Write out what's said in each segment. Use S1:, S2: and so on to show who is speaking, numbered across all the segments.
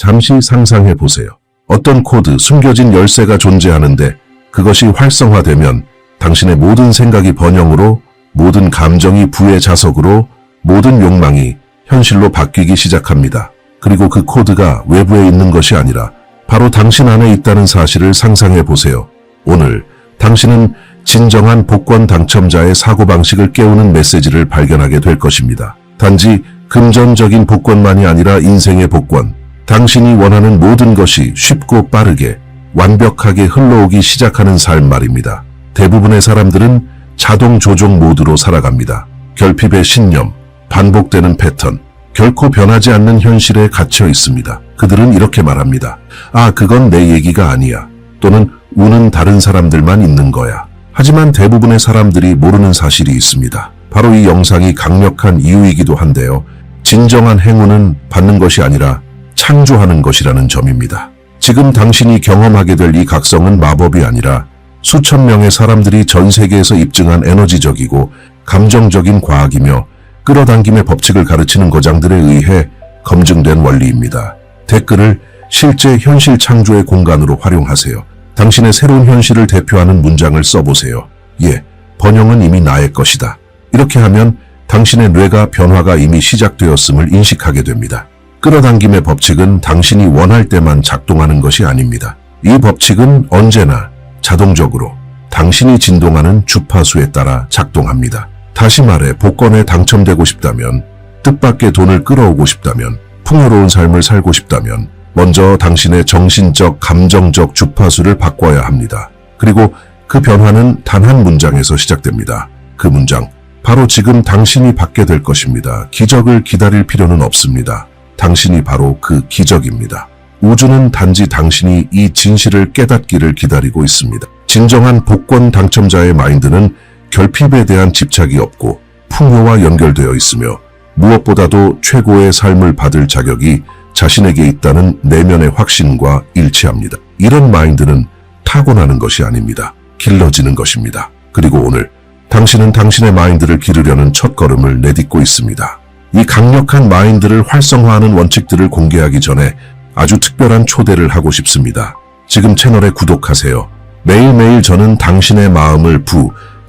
S1: 잠시 상상해 보세요. 어떤 코드, 숨겨진 열쇠가 존재하는데 그것이 활성화되면 당신의 모든 생각이 번영으로, 모든 감정이 부의 자석으로, 모든 욕망이 현실로 바뀌기 시작합니다. 그리고 그 코드가 외부에 있는 것이 아니라 바로 당신 안에 있다는 사실을 상상해 보세요. 오늘 당신은 진정한 복권 당첨자의 사고방식을 깨우는 메시지를 발견하게 될 것입니다. 단지 금전적인 복권만이 아니라 인생의 복권, 당신이 원하는 모든 것이 쉽고 빠르게 완벽하게 흘러오기 시작하는 삶 말입니다. 대부분의 사람들은 자동 조종 모드로 살아갑니다. 결핍의 신념, 반복되는 패턴, 결코 변하지 않는 현실에 갇혀 있습니다. 그들은 이렇게 말합니다. 아, 그건 내 얘기가 아니야. 또는 우는 다른 사람들만 있는 거야. 하지만 대부분의 사람들이 모르는 사실이 있습니다. 바로 이 영상이 강력한 이유이기도 한데요. 진정한 행운은 받는 것이 아니라 창조하는 것이라는 점입니다. 지금 당신이 경험하게 될 이 각성은 마법이 아니라 수천 명의 사람들이 전 세계에서 입증한 에너지적이고 감정적인 과학이며 끌어당김의 법칙을 가르치는 거장들에 의해 검증된 원리입니다. 댓글을 실제 현실 창조의 공간으로 활용하세요. 당신의 새로운 현실을 대표하는 문장을 써보세요. 예, 번영은 이미 나의 것이다. 이렇게 하면 당신의 뇌가 변화가 이미 시작되었음을 인식하게 됩니다. 끌어당김의 법칙은 당신이 원할 때만 작동하는 것이 아닙니다. 이 법칙은 언제나 자동적으로 당신이 진동하는 주파수에 따라 작동합니다. 다시 말해 복권에 당첨되고 싶다면, 뜻밖의 돈을 끌어오고 싶다면, 풍요로운 삶을 살고 싶다면 먼저 당신의 정신적, 감정적 주파수를 바꿔야 합니다. 그리고 그 변화는 단 한 문장에서 시작됩니다. 그 문장, 바로 지금 당신이 받게 될 것입니다. 기적을 기다릴 필요는 없습니다. 당신이 바로 그 기적입니다. 우주는 단지 당신이 이 진실을 깨닫기를 기다리고 있습니다. 진정한 복권 당첨자의 마인드는 결핍에 대한 집착이 없고 풍요와 연결되어 있으며 무엇보다도 최고의 삶을 받을 자격이 자신에게 있다는 내면의 확신과 일치합니다. 이런 마인드는 타고나는 것이 아닙니다. 길러지는 것입니다. 그리고 오늘 당신은 당신의 마인드를 기르려는 첫걸음을 내딛고 있습니다. 이 강력한 마인드를 활성화하는 원칙들을 공개하기 전에 아주 특별한 초대를 하고 싶습니다. 지금 채널에 구독하세요. 매일매일 저는 당신의 마음을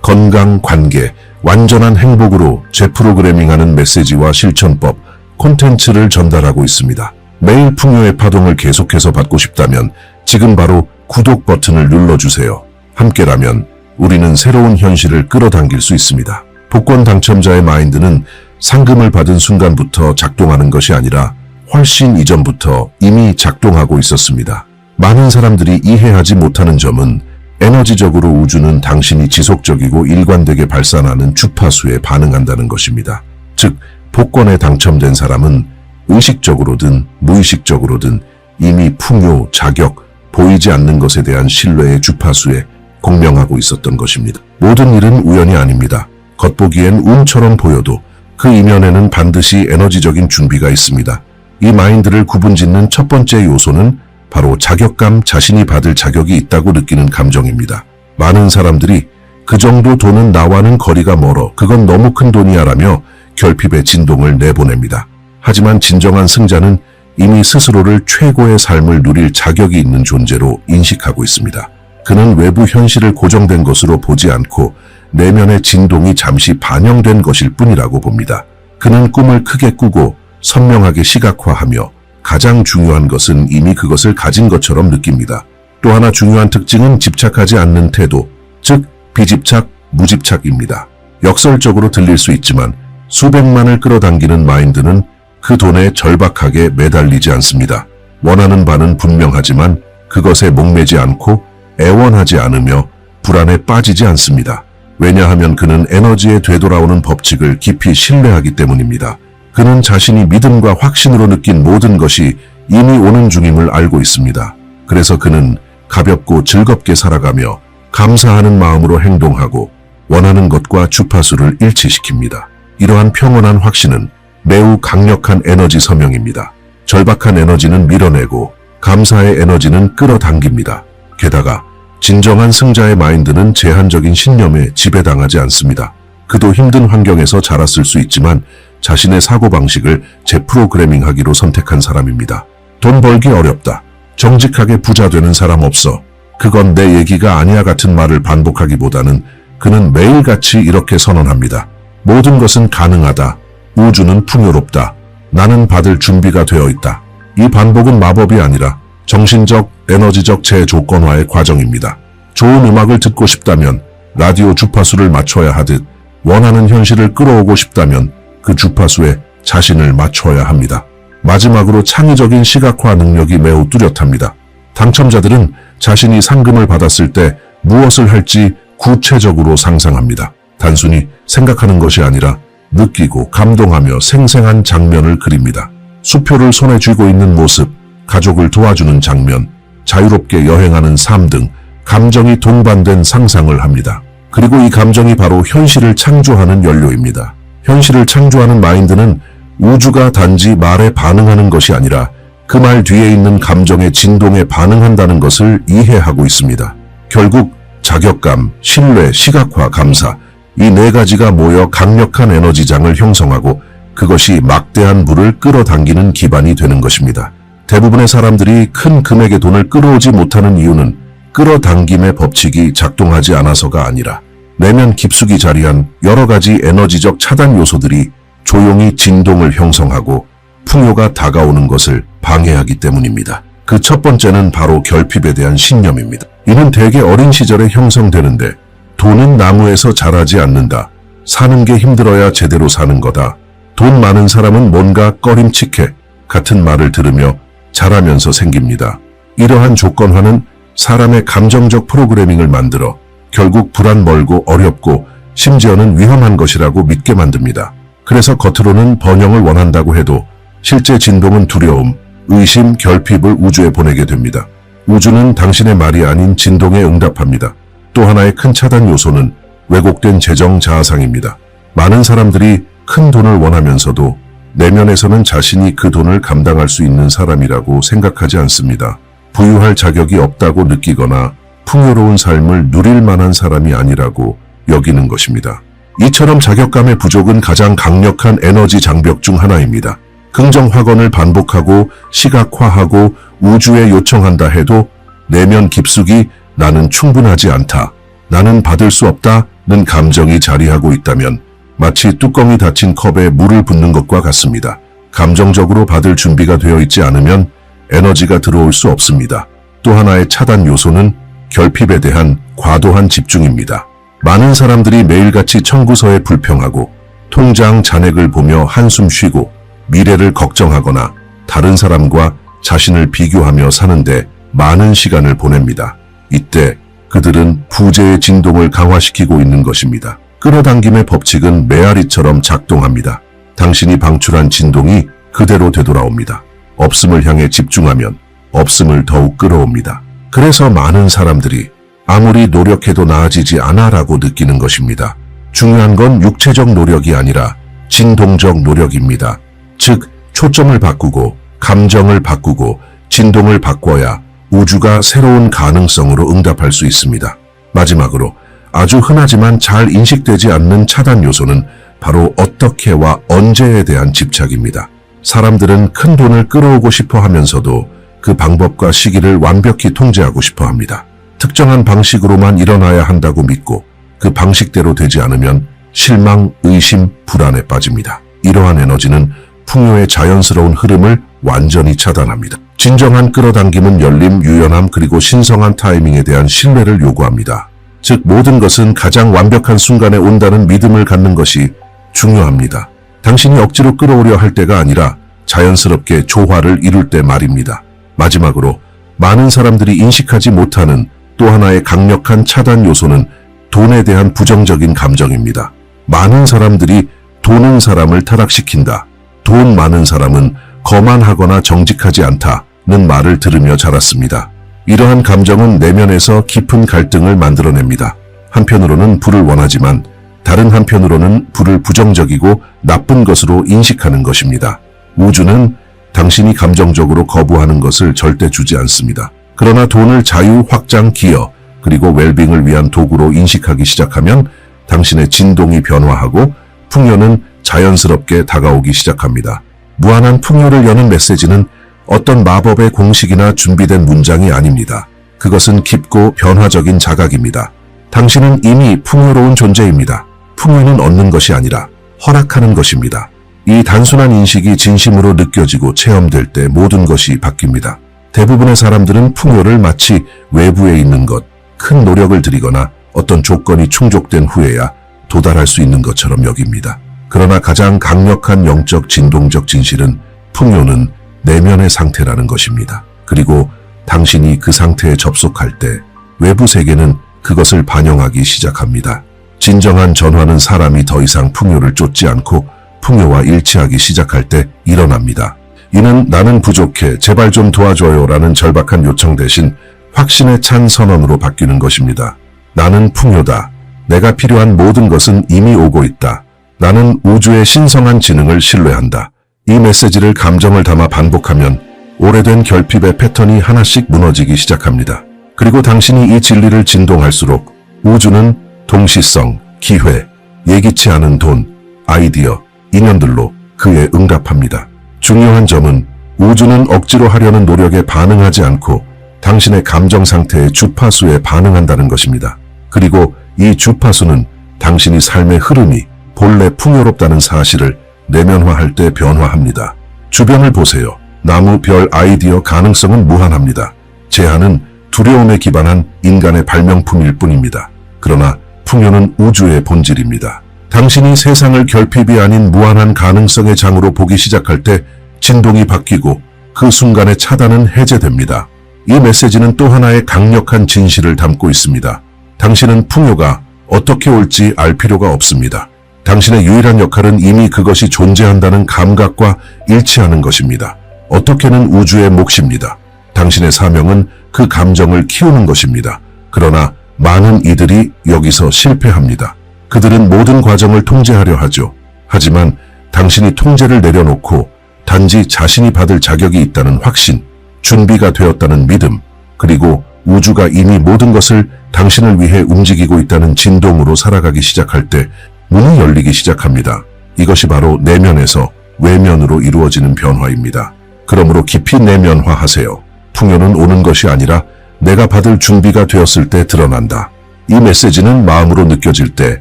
S1: 건강, 관계, 완전한 행복으로 재프로그래밍하는 메시지와 실천법, 콘텐츠를 전달하고 있습니다. 매일 풍요의 파동을 계속해서 받고 싶다면 지금 바로 구독 버튼을 눌러주세요. 함께라면 우리는 새로운 현실을 끌어당길 수 있습니다. 복권 당첨자의 마인드는 상금을 받은 순간부터 작동하는 것이 아니라 훨씬 이전부터 이미 작동하고 있었습니다. 많은 사람들이 이해하지 못하는 점은 에너지적으로 우주는 당신이 지속적이고 일관되게 발산하는 주파수에 반응한다는 것입니다. 즉, 복권에 당첨된 사람은 의식적으로든 무의식적으로든 이미 풍요, 자격, 보이지 않는 것에 대한 신뢰의 주파수에 공명하고 있었던 것입니다. 모든 일은 우연이 아닙니다. 겉보기엔 운처럼 보여도 그 이면에는 반드시 에너지적인 준비가 있습니다. 이 마인드를 구분짓는 첫 번째 요소는 바로 자격감, 자신이 받을 자격이 있다고 느끼는 감정입니다. 많은 사람들이 그 정도 돈은 나와는 거리가 멀어, 그건 너무 큰 돈이야 라며 결핍의 진동을 내보냅니다. 하지만 진정한 승자는 이미 스스로를 최고의 삶을 누릴 자격이 있는 존재로 인식하고 있습니다. 그는 외부 현실을 고정된 것으로 보지 않고 내면의 진동이 잠시 반영된 것일 뿐이라고 봅니다. 그는 꿈을 크게 꾸고 선명하게 시각화하며 가장 중요한 것은 이미 그것을 가진 것처럼 느낍니다. 또 하나 중요한 특징은 집착하지 않는 태도, 즉 비집착, 무집착입니다. 역설적으로 들릴 수 있지만 수백만을 끌어당기는 마인드는 그 돈에 절박하게 매달리지 않습니다. 원하는 바는 분명하지만 그것에 목매지 않고 애원하지 않으며 불안에 빠지지 않습니다. 왜냐하면 그는 에너지에 되돌아오는 법칙을 깊이 신뢰하기 때문입니다. 그는 자신이 믿음과 확신으로 느낀 모든 것이 이미 오는 중임을 알고 있습니다. 그래서 그는 가볍고 즐겁게 살아가며 감사하는 마음으로 행동하고 원하는 것과 주파수를 일치시킵니다. 이러한 평온한 확신은 매우 강력한 에너지 서명입니다. 절박한 에너지는 밀어내고 감사의 에너지는 끌어당깁니다. 게다가 진정한 승자의 마인드는 제한적인 신념에 지배당하지 않습니다. 그도 힘든 환경에서 자랐을 수 있지만 자신의 사고방식을 재프로그래밍하기로 선택한 사람입니다. 돈 벌기 어렵다. 정직하게 부자 되는 사람 없어. 그건 내 얘기가 아니야 같은 말을 반복하기보다는 그는 매일같이 이렇게 선언합니다. 모든 것은 가능하다. 우주는 풍요롭다. 나는 받을 준비가 되어 있다. 이 반복은 마법이 아니라 정신적, 에너지적 재조건화의 과정입니다. 좋은 음악을 듣고 싶다면 라디오 주파수를 맞춰야 하듯 원하는 현실을 끌어오고 싶다면 그 주파수에 자신을 맞춰야 합니다. 마지막으로 창의적인 시각화 능력이 매우 뚜렷합니다. 당첨자들은 자신이 상금을 받았을 때 무엇을 할지 구체적으로 상상합니다. 단순히 생각하는 것이 아니라 느끼고 감동하며 생생한 장면을 그립니다. 수표를 손에 쥐고 있는 모습, 가족을 도와주는 장면, 자유롭게 여행하는 삶 등 감정이 동반된 상상을 합니다. 그리고 이 감정이 바로 현실을 창조하는 연료입니다. 현실을 창조하는 마인드는 우주가 단지 말에 반응하는 것이 아니라 그 말 뒤에 있는 감정의 진동에 반응한다는 것을 이해하고 있습니다. 결국 자격감, 신뢰, 시각화, 감사, 이 네 가지가 모여 강력한 에너지장을 형성하고 그것이 막대한 부를 끌어당기는 기반이 되는 것입니다. 대부분의 사람들이 큰 금액의 돈을 끌어오지 못하는 이유는 끌어당김의 법칙이 작동하지 않아서가 아니라 내면 깊숙이 자리한 여러 가지 에너지적 차단 요소들이 조용히 진동을 형성하고 풍요가 다가오는 것을 방해하기 때문입니다. 그 첫 번째는 바로 결핍에 대한 신념입니다. 이는 대개 어린 시절에 형성되는데 돈은 나무에서 자라지 않는다. 사는 게 힘들어야 제대로 사는 거다. 돈 많은 사람은 뭔가 꺼림칙해 같은 말을 들으며 자라면서 생깁니다. 이러한 조건화는 사람의 감정적 프로그래밍을 만들어 결국 불안 멀고 어렵고 심지어는 위험한 것이라고 믿게 만듭니다. 그래서 겉으로는 번영을 원한다고 해도 실제 진동은 두려움, 의심, 결핍을 우주에 보내게 됩니다. 우주는 당신의 말이 아닌 진동에 응답합니다. 또 하나의 큰 차단 요소는 왜곡된 재정 자아상입니다. 많은 사람들이 큰 돈을 원하면서도 내면에서는 자신이 그 돈을 감당할 수 있는 사람이라고 생각하지 않습니다. 부유할 자격이 없다고 느끼거나 풍요로운 삶을 누릴 만한 사람이 아니라고 여기는 것입니다. 이처럼 자격감의 부족은 가장 강력한 에너지 장벽 중 하나입니다. 긍정 확언을 반복하고 시각화하고 우주에 요청한다 해도 내면 깊숙이 나는 충분하지 않다, 나는 받을 수 없다는 감정이 자리하고 있다면 마치 뚜껑이 닫힌 컵에 물을 붓는 것과 같습니다. 감정적으로 받을 준비가 되어 있지 않으면 에너지가 들어올 수 없습니다. 또 하나의 차단 요소는 결핍에 대한 과도한 집중입니다. 많은 사람들이 매일같이 청구서에 불평하고 통장 잔액을 보며 한숨 쉬고 미래를 걱정하거나 다른 사람과 자신을 비교하며 사는데 많은 시간을 보냅니다. 이때 그들은 부재의 진동을 강화시키고 있는 것입니다. 끌어당김의 법칙은 메아리처럼 작동합니다. 당신이 방출한 진동이 그대로 되돌아옵니다. 없음을 향해 집중하면 없음을 더욱 끌어옵니다. 그래서 많은 사람들이 아무리 노력해도 나아지지 않아라고 느끼는 것입니다. 중요한 건 육체적 노력이 아니라 진동적 노력입니다. 즉, 초점을 바꾸고 감정을 바꾸고 진동을 바꿔야 우주가 새로운 가능성으로 응답할 수 있습니다. 마지막으로 아주 흔하지만 잘 인식되지 않는 차단 요소는 바로 어떻게와 언제에 대한 집착입니다. 사람들은 큰 돈을 끌어오고 싶어 하면서도 그 방법과 시기를 완벽히 통제하고 싶어 합니다. 특정한 방식으로만 일어나야 한다고 믿고 그 방식대로 되지 않으면 실망, 의심, 불안에 빠집니다. 이러한 에너지는 풍요의 자연스러운 흐름을 완전히 차단합니다. 진정한 끌어당김은 열림, 유연함 그리고 신성한 타이밍에 대한 신뢰를 요구합니다. 즉 모든 것은 가장 완벽한 순간에 온다는 믿음을 갖는 것이 중요합니다. 당신이 억지로 끌어오려 할 때가 아니라 자연스럽게 조화를 이룰 때 말입니다. 마지막으로 많은 사람들이 인식하지 못하는 또 하나의 강력한 차단 요소는 돈에 대한 부정적인 감정입니다. 많은 사람들이 돈은 사람을 타락시킨다. 돈 많은 사람은 거만하거나 정직하지 않다는 말을 들으며 자랐습니다. 이러한 감정은 내면에서 깊은 갈등을 만들어냅니다. 한편으로는 부를 원하지만 다른 한편으로는 부를 부정적이고 나쁜 것으로 인식하는 것입니다. 우주는 당신이 감정적으로 거부하는 것을 절대 주지 않습니다. 그러나 돈을 자유, 확장, 기여, 그리고 웰빙을 위한 도구로 인식하기 시작하면 당신의 진동이 변화하고 풍요는 자연스럽게 다가오기 시작합니다. 무한한 풍요를 여는 메시지는 어떤 마법의 공식이나 준비된 문장이 아닙니다. 그것은 깊고 변화적인 자각입니다. 당신은 이미 풍요로운 존재입니다. 풍요는 얻는 것이 아니라 허락하는 것입니다. 이 단순한 인식이 진심으로 느껴지고 체험될 때 모든 것이 바뀝니다. 대부분의 사람들은 풍요를 마치 외부에 있는 것, 큰 노력을 들이거나 어떤 조건이 충족된 후에야 도달할 수 있는 것처럼 여깁니다. 그러나 가장 강력한 영적 진동적 진실은 풍요는 내면의 상태라는 것입니다. 그리고 당신이 그 상태에 접속할 때 외부 세계는 그것을 반영하기 시작합니다. 진정한 전환은 사람이 더 이상 풍요를 쫓지 않고 풍요와 일치하기 시작할 때 일어납니다. 이는 나는 부족해, 제발 좀 도와줘요 라는 절박한 요청 대신 확신에 찬 선언으로 바뀌는 것입니다. 나는 풍요다. 내가 필요한 모든 것은 이미 오고 있다. 나는 우주의 신성한 지능을 신뢰한다. 이 메시지를 감정을 담아 반복하면 오래된 결핍의 패턴이 하나씩 무너지기 시작합니다. 그리고 당신이 이 진리를 진동할수록 우주는 동시성, 기회, 예기치 않은 돈, 아이디어, 인연들로 그에 응답합니다. 중요한 점은 우주는 억지로 하려는 노력에 반응하지 않고 당신의 감정 상태의 주파수에 반응한다는 것입니다. 그리고 이 주파수는 당신이 삶의 흐름이 본래 풍요롭다는 사실을 내면화할 때 변화합니다. 주변을 보세요. 나무, 별, 아이디어, 가능성은 무한합니다. 제한은 두려움에 기반한 인간의 발명품일 뿐입니다. 그러나 풍요는 우주의 본질입니다. 당신이 세상을 결핍이 아닌 무한한 가능성의 장으로 보기 시작할 때 진동이 바뀌고 그 순간의 차단은 해제됩니다. 이 메시지는 또 하나의 강력한 진실을 담고 있습니다. 당신은 풍요가 어떻게 올지 알 필요가 없습니다. 당신의 유일한 역할은 이미 그것이 존재한다는 감각과 일치하는 것입니다. 어떻게는 우주의 몫입니다. 당신의 사명은 그 감정을 키우는 것입니다. 그러나 많은 이들이 여기서 실패합니다. 그들은 모든 과정을 통제하려 하죠. 하지만 당신이 통제를 내려놓고 단지 자신이 받을 자격이 있다는 확신, 준비가 되었다는 믿음, 그리고 우주가 이미 모든 것을 당신을 위해 움직이고 있다는 진동으로 살아가기 시작할 때 문이 열리기 시작합니다. 이것이 바로 내면에서 외면으로 이루어지는 변화입니다. 그러므로 깊이 내면화하세요. 풍요는 오는 것이 아니라 내가 받을 준비가 되었을 때 드러난다. 이 메시지는 마음으로 느껴질 때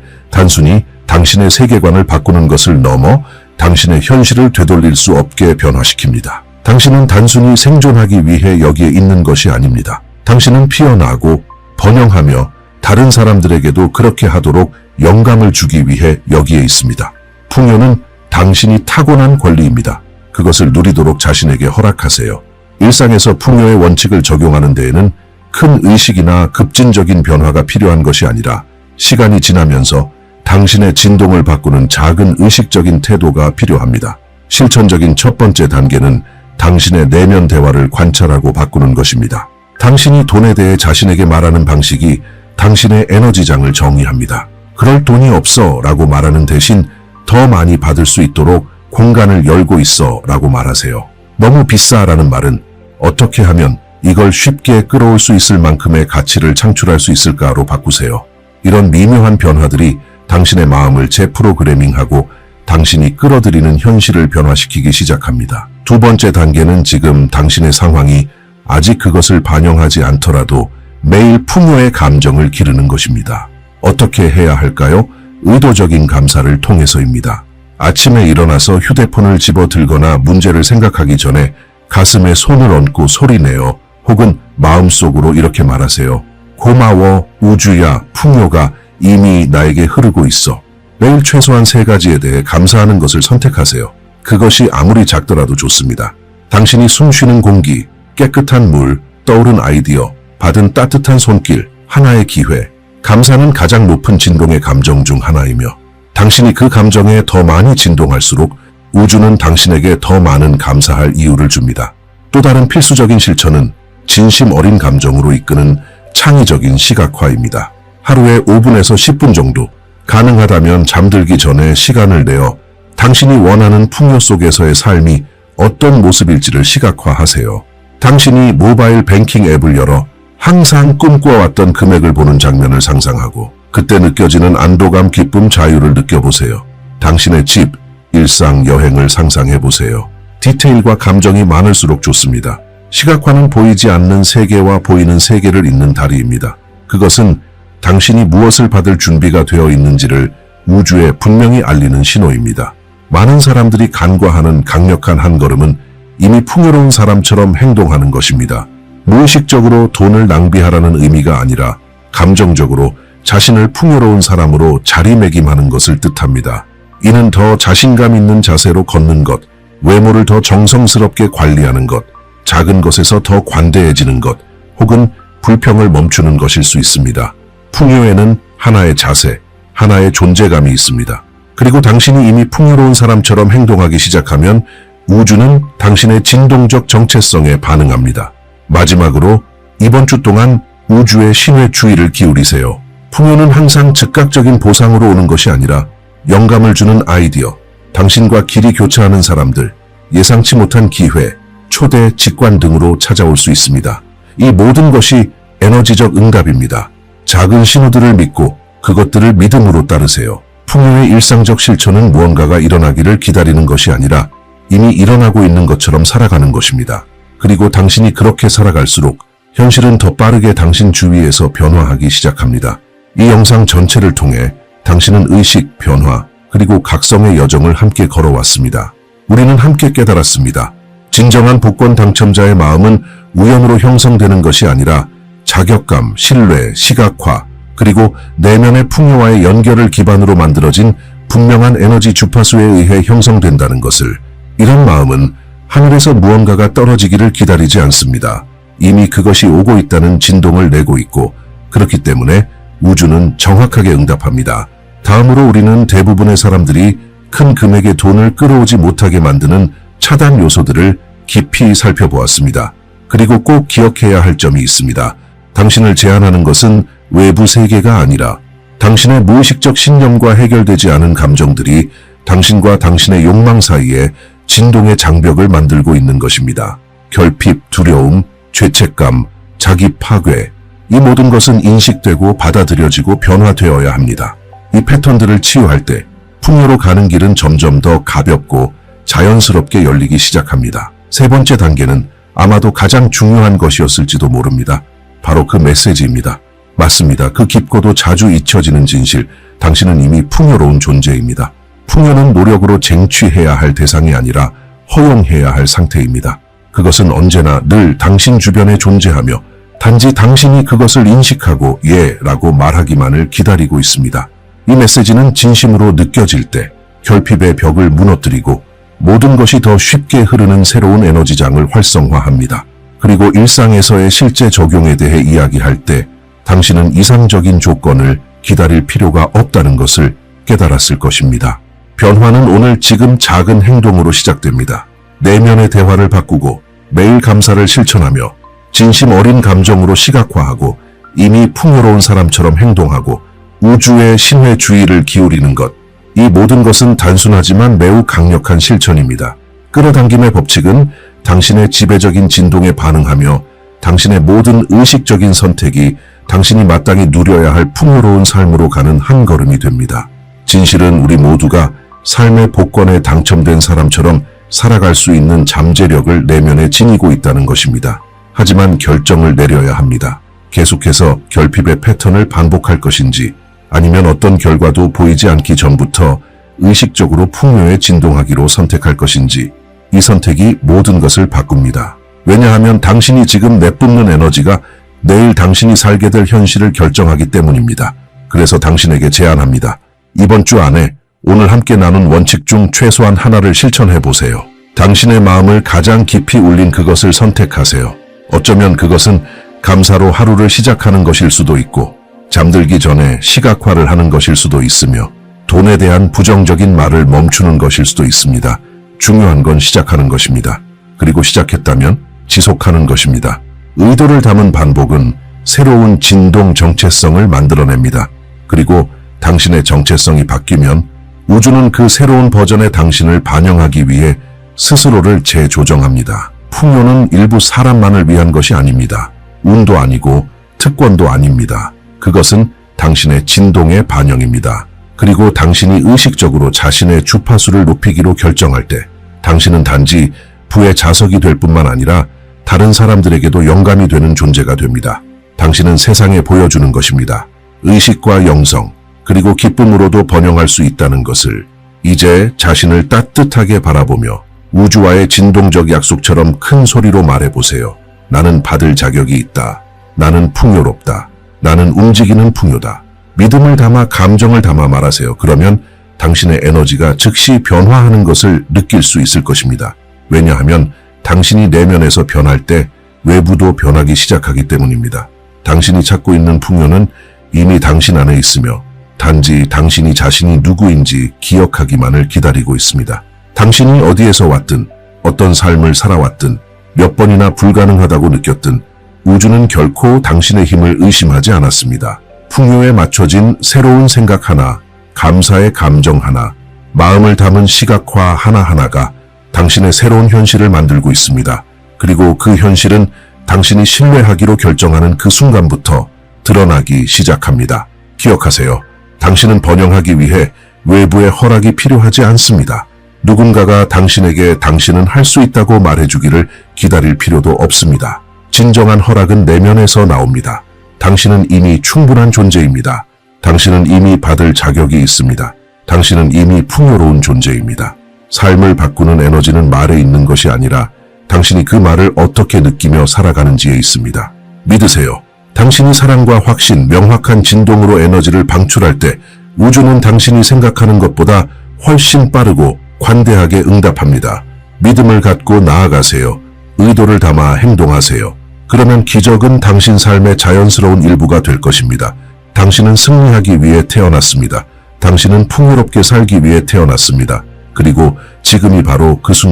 S1: 단순히 당신의 세계관을 바꾸는 것을 넘어 당신의 현실을 되돌릴 수 없게 변화시킵니다. 당신은 단순히 생존하기 위해 여기에 있는 것이 아닙니다. 당신은 피어나고 번영하며 다른 사람들에게도 그렇게 하도록 영감을 주기 위해 여기에 있습니다. 풍요는 당신이 타고난 권리입니다. 그것을 누리도록 자신에게 허락하세요. 일상에서 풍요의 원칙을 적용하는 데에는 큰 의식이나 급진적인 변화가 필요한 것이 아니라 시간이 지나면서 당신의 진동을 바꾸는 작은 의식적인 태도가 필요합니다. 실천적인 첫 번째 단계는 당신의 내면 대화를 관찰하고 바꾸는 것입니다. 당신이 돈에 대해 자신에게 말하는 방식이 당신의 에너지장을 정의합니다. 그럴 돈이 없어 라고 말하는 대신 더 많이 받을 수 있도록 공간을 열고 있어 라고 말하세요. 너무 비싸 라는 말은 어떻게 하면 이걸 쉽게 끌어올 수 있을 만큼의 가치를 창출할 수 있을까로 바꾸세요. 이런 미묘한 변화들이 당신의 마음을 재프로그래밍하고 당신이 끌어들이는 현실을 변화시키기 시작합니다. 두 번째 단계는 지금 당신의 상황이 아직 그것을 반영하지 않더라도 매일 풍요의 감정을 기르는 것입니다. 어떻게 해야 할까요? 의도적인 감사를 통해서입니다. 아침에 일어나서 휴대폰을 집어 들거나 문제를 생각하기 전에 가슴에 손을 얹고 소리내어 혹은 마음속으로 이렇게 말하세요. 고마워, 우주야, 풍요가 이미 나에게 흐르고 있어. 매일 최소한 3가지에 대해 감사하는 것을 선택하세요. 그것이 아무리 작더라도 좋습니다. 당신이 숨쉬는 공기, 깨끗한 물, 떠오른 아이디어, 받은 따뜻한 손길, 하나의 기회. 감사는 가장 높은 진동의 감정 중 하나이며 당신이 그 감정에 더 많이 진동할수록 우주는 당신에게 더 많은 감사할 이유를 줍니다. 또 다른 필수적인 실천은 진심 어린 감정으로 이끄는 창의적인 시각화입니다. 하루에 5분에서 10분 정도, 가능하다면 잠들기 전에 시간을 내어 당신이 원하는 풍요 속에서의 삶이 어떤 모습일지를 시각화하세요. 당신이 모바일 뱅킹 앱을 열어 항상 꿈꿔왔던 금액을 보는 장면을 상상하고 그때 느껴지는 안도감, 기쁨, 자유를 느껴보세요. 당신의 집, 일상, 여행을 상상해보세요. 디테일과 감정이 많을수록 좋습니다. 시각화는 보이지 않는 세계와 보이는 세계를 잇는 다리입니다. 그것은 당신이 무엇을 받을 준비가 되어 있는지를 우주에 분명히 알리는 신호입니다. 많은 사람들이 간과하는 강력한 한 걸음은 이미 풍요로운 사람처럼 행동하는 것입니다. 무의식적으로 돈을 낭비하라는 의미가 아니라 감정적으로 자신을 풍요로운 사람으로 자리매김하는 것을 뜻합니다. 이는 더 자신감 있는 자세로 걷는 것, 외모를 더 정성스럽게 관리하는 것, 작은 것에서 더 관대해지는 것, 혹은 불평을 멈추는 것일 수 있습니다. 풍요에는 하나의 자세, 하나의 존재감이 있습니다. 그리고 당신이 이미 풍요로운 사람처럼 행동하기 시작하면 우주는 당신의 진동적 정체성에 반응합니다. 마지막으로 이번 주 동안 우주의 신의 주의를 기울이세요. 풍요는 항상 즉각적인 보상으로 오는 것이 아니라 영감을 주는 아이디어, 당신과 길이 교차하는 사람들, 예상치 못한 기회, 초대, 직관 등으로 찾아올 수 있습니다. 이 모든 것이 에너지적 응답입니다. 작은 신호들을 믿고 그것들을 믿음으로 따르세요. 풍요의 일상적 실천은 무언가가 일어나기를 기다리는 것이 아니라 이미 일어나고 있는 것처럼 살아가는 것입니다. 그리고 당신이 그렇게 살아갈수록 현실은 더 빠르게 당신 주위에서 변화하기 시작합니다. 이 영상 전체를 통해 당신은 의식, 변화, 그리고 각성의 여정을 함께 걸어왔습니다. 우리는 함께 깨달았습니다. 진정한 복권 당첨자의 마음은 우연으로 형성되는 것이 아니라 자격감, 신뢰, 시각화, 그리고 내면의 풍요와의 연결을 기반으로 만들어진 분명한 에너지 주파수에 의해 형성된다는 것을, 이런 마음은 하늘에서 무언가가 떨어지기를 기다리지 않습니다. 이미 그것이 오고 있다는 진동을 내고 있고, 그렇기 때문에 우주는 정확하게 응답합니다. 다음으로 우리는 대부분의 사람들이 큰 금액의 돈을 끌어오지 못하게 만드는 차단 요소들을 깊이 살펴보았습니다. 그리고 꼭 기억해야 할 점이 있습니다. 당신을 제한하는 것은 외부 세계가 아니라 당신의 무의식적 신념과 해결되지 않은 감정들이 당신과 당신의 욕망 사이에 진동의 장벽을 만들고 있는 것입니다. 결핍, 두려움, 죄책감, 자기 파괴, 이 모든 것은 인식되고 받아들여지고 변화되어야 합니다. 이 패턴들을 치유할 때 풍요로 가는 길은 점점 더 가볍고 자연스럽게 열리기 시작합니다. 세 번째 단계는 아마도 가장 중요한 것이었을지도 모릅니다. 바로 그 메시지입니다. 맞습니다. 그 깊고도 자주 잊혀지는 진실, 당신은 이미 풍요로운 존재입니다. 풍요는 노력으로 쟁취해야 할 대상이 아니라 허용해야 할 상태입니다. 그것은 언제나 늘 당신 주변에 존재하며 단지 당신이 그것을 인식하고 예 라고 말하기만을 기다리고 있습니다. 이 메시지는 진심으로 느껴질 때 결핍의 벽을 무너뜨리고 모든 것이 더 쉽게 흐르는 새로운 에너지장을 활성화합니다. 그리고 일상에서의 실제 적용에 대해 이야기할 때 당신은 이상적인 조건을 기다릴 필요가 없다는 것을 깨달았을 것입니다. 변화는 오늘 지금 작은 행동으로 시작됩니다. 내면의 대화를 바꾸고 매일 감사를 실천하며 진심 어린 감정으로 시각화하고 이미 풍요로운 사람처럼 행동하고 우주의 신의 주의를 기울이는 것, 이 모든 것은 단순하지만 매우 강력한 실천입니다. 끌어당김의 법칙은 당신의 지배적인 진동에 반응하며 당신의 모든 의식적인 선택이 당신이 마땅히 누려야 할 풍요로운 삶으로 가는 한 걸음이 됩니다. 진실은 우리 모두가 삶의 복권에 당첨된 사람처럼 살아갈 수 있는 잠재력을 내면에 지니고 있다는 것입니다. 하지만 결정을 내려야 합니다. 계속해서 결핍의 패턴을 반복할 것인지 아니면 어떤 결과도 보이지 않기 전부터 의식적으로 풍요에 진동하기로 선택할 것인지, 이 선택이 모든 것을 바꿉니다. 왜냐하면 당신이 지금 내뿜는 에너지가 내일 당신이 살게 될 현실을 결정하기 때문입니다. 그래서 당신에게 제안합니다. 이번 주 안에 오늘 함께 나눈 원칙 중 최소한 하나를 실천해 보세요. 당신의 마음을 가장 깊이 울린 그것을 선택하세요. 어쩌면 그것은 감사로 하루를 시작하는 것일 수도 있고, 잠들기 전에 시각화를 하는 것일 수도 있으며, 돈에 대한 부정적인 말을 멈추는 것일 수도 있습니다. 중요한 건 시작하는 것입니다. 그리고 시작했다면 지속하는 것입니다. 의도를 담은 반복은 새로운 진동 정체성을 만들어냅니다. 그리고 당신의 정체성이 바뀌면 우주는 그 새로운 버전의 당신을 반영하기 위해 스스로를 재조정합니다. 풍요는 일부 사람만을 위한 것이 아닙니다. 운도 아니고 특권도 아닙니다. 그것은 당신의 진동의 반영입니다. 그리고 당신이 의식적으로 자신의 주파수를 높이기로 결정할 때 당신은 단지 부의 자석이 될 뿐만 아니라 다른 사람들에게도 영감이 되는 존재가 됩니다. 당신은 세상에 보여주는 것입니다. 의식과 영성, 그리고 기쁨으로도 번영할 수 있다는 것을 이제 자신을 따뜻하게 바라보며 우주와의 진동적 약속처럼 큰 소리로 말해보세요. 나는 받을 자격이 있다. 나는 풍요롭다. 나는 움직이는 풍요다. 믿음을 담아 감정을 담아 말하세요. 그러면 당신의 에너지가 즉시 변화하는 것을 느낄 수 있을 것입니다. 왜냐하면 당신이 내면에서 변할 때 외부도 변하기 시작하기 때문입니다. 당신이 찾고 있는 풍요는 이미 당신 안에 있으며 단지 당신이 자신이 누구인지 기억하기만을 기다리고 있습니다. 당신이 어디에서 왔든 어떤 삶을 살아왔든 몇 번이나 불가능하다고 느꼈든 우주는 결코 당신의 힘을 의심하지 않았습니다. 풍요에 맞춰진 새로운 생각 하나, 감사의 감정 하나, 마음을 담은 시각화 하나하나가 당신의 새로운 현실을 만들고 있습니다. 그리고 그 현실은 당신이 신뢰하기로 결정하는 그 순간부터 드러나기 시작합니다. 기억하세요. 당신은 번영하기 위해 외부의 허락이 필요하지 않습니다. 누군가가 당신에게 당신은 할 수 있다고 말해주기를 기다릴 필요도 없습니다. 진정한 허락은 내면에서 나옵니다. 당신은 이미 충분한 존재입니다. 당신은 이미 받을 자격이 있습니다. 당신은 이미 풍요로운 존재입니다. 삶을 바꾸는 에너지는 말에 있는 것이 아니라 당신이 그 말을 어떻게 느끼며 살아가는지에 있습니다. 믿으세요. 당신이 사랑과 확신, 명확한 진동으로 에너지를 방출할 때 우주는 당신이 생각하는 것보다 훨씬 빠르고 관대하게 응답합니다. 믿음을 갖고 나아가세요. 의도를 담아 행동하세요. 그러면 기적은 당신 삶의 자연스러운 일부가 될 것입니다. 당신은 승리하기 위해 태어났습니다. 당신은 풍요롭게 살기 위해 태어났습니다. 그리고 지금이 바로 그 순간